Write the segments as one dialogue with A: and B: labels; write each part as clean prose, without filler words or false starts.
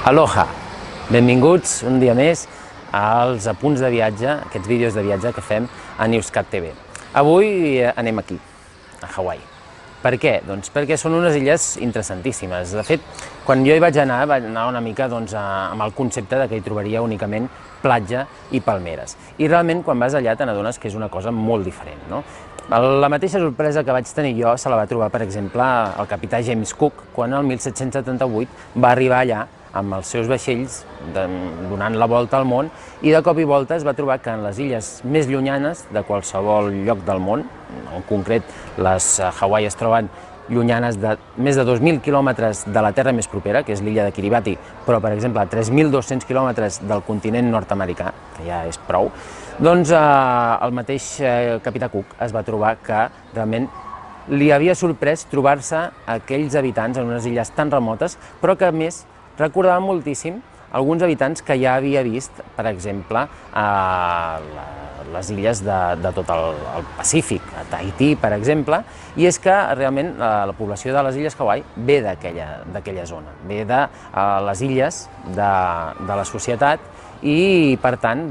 A: Aloha! Benvinguts un dia més als apunts de viatge, aquests vídeos de viatge que fem a Newscat TV. Avui anem aquí, a Hawaii. Per què? Doncs perquè són unes illes interessantíssimes. De fet, quan jo hi vaig anar una mica amb el concepte de que hi trobaria únicament platja i palmeres. I realment, quan vas allà, te n'adones que és una cosa molt diferent, no? La mateixa sorpresa que vaig tenir jo se la va trobar, per exemple, el capità James Cook, quan el 1778 va arribar allà amb els seus vaixells donant la volta al món, i de cop i volta es va trobar que en les illes més llunyanes de qualsevol lloc del món, en concret les Hawaii es troben llunyanes de més de 2.000 quilòmetres de la terra més propera, que és l'illa de Kiribati, però, per exemple, a 3.200 quilòmetres del continent nord-americà, que ja és prou, doncs el mateix capità Cook es va trobar que realment li havia sorprès trobar-se aquells habitants en unes illes tan remotes, però que, a més, recordava moltíssim alguns habitants que ja havia vist, per exemple, a les illes de tot el Pacífic, a Tahití, per exemple, i és que realment la població de les illes Hawaii ve d'aquella zona, ve de les illes de la societat i, per tant,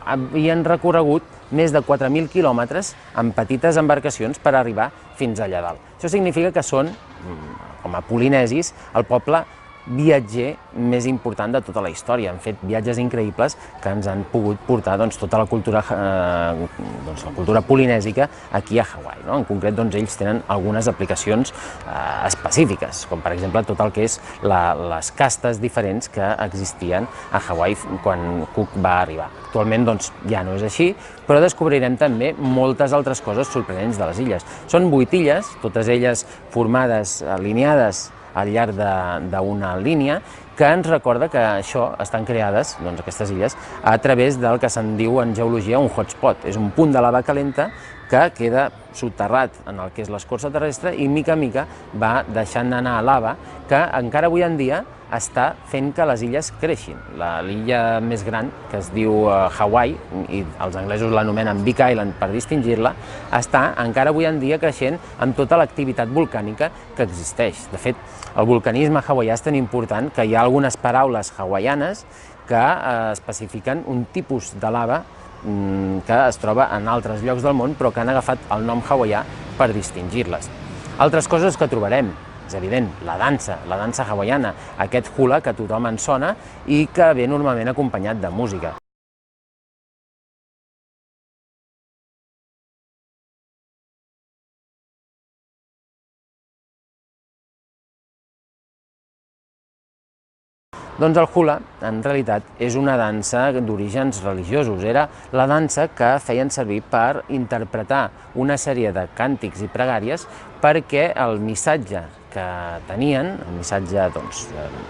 A: havien recorregut més de 4.000 quilòmetres amb petites embarcacions per arribar fins allà dalt. Això significa que són, com a polinesis, el poble viatger més important de tota la història. Han fet viatges increïbles que ens han pogut portar tota la cultura polinèsica aquí a Hawaii. En concret, ells tenen algunes aplicacions específiques, com per exemple tot el que és les castes diferents que existien a Hawaii quan Cook va arribar. Actualment ja no és així, però descobrirem també moltes altres coses sorprenents de les illes. Són 8 illes, totes elles formades, alineades al llarg d'una línia, que ens recorda que estan creades, aquestes illes, a través del que se'n diu en geologia un hotspot. És un punt de lava calenta que queda soterrat en el que és l'escorça terrestre i, mica en mica, va deixant anar lava que encara avui en dia està fent que les illes creixin. L'illa més gran, que es diu Hawaii, i els anglesos l'anomenen Big Island per distingir-la, està encara avui en dia creixent amb tota l'activitat volcànica que existeix. De fet, el vulcanisme hawaià és tan important que hi ha algunes paraules hawaianes que especifiquen un tipus de lava que es troba en altres llocs del món, però que han agafat el nom hawaià per distingir-les. Altres coses que trobarem, és evident, la dansa hawaiana, aquest hula que a tothom en sona i que ve normalment acompanyat de música. Doncs el hula, en realitat, és una dansa d'orígens religiosos. Era la dansa que feien servir per interpretar una sèrie de càntics i pregàries perquè el missatge que tenien, el missatge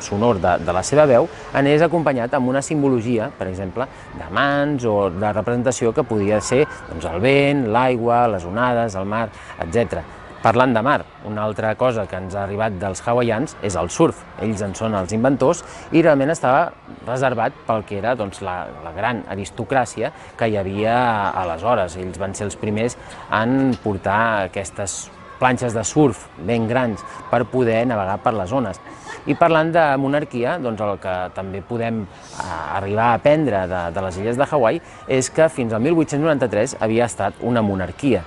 A: sonor de la seva veu, anés acompanyat amb una simbologia, per exemple, de mans o de representació que podia ser el vent, l'aigua, les onades, el mar, etc. Parlant de mar, una altra cosa que ens ha arribat dels hawaians és el surf. Ells en són els inventors i realment estava reservat pel que era la gran aristocràcia que hi havia aleshores. Ells van ser els primers en portar aquestes planxes de surf ben grans per poder navegar per les ones. I parlant de monarquia, el que també podem arribar a aprendre de les illes de Hawaii és que fins al 1893 havia estat una monarquia.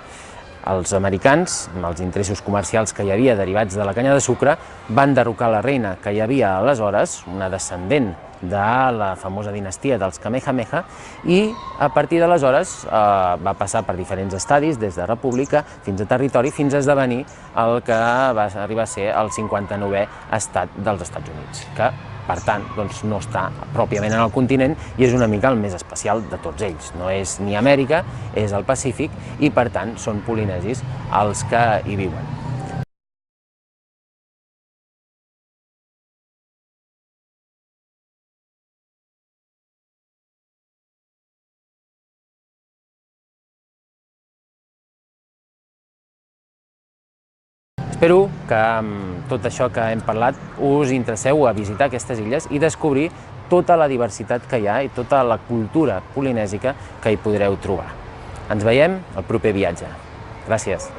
A: Els americans, amb els interessos comercials que hi havia derivats de la canya de sucre, van derrocar la reina que hi havia aleshores, una descendent de la famosa dinastia dels Kamehameha, i a partir d'aleshores va passar per diferents estadis, des de república fins a territori, fins a esdevenir el que va arribar a ser el 59è estat dels Estats Units, que, per tant, no està pròpiament en el continent i és una mica el més especial de tots ells. No és ni Amèrica, és el Pacífic i, per tant, són polinesis els que hi viuen. Espero que amb tot això que hem parlat us interesseu a visitar aquestes illes i descobrir tota la diversitat que hi ha i tota la cultura polinèsica que hi podreu trobar. Ens veiem al proper viatge. Gràcies.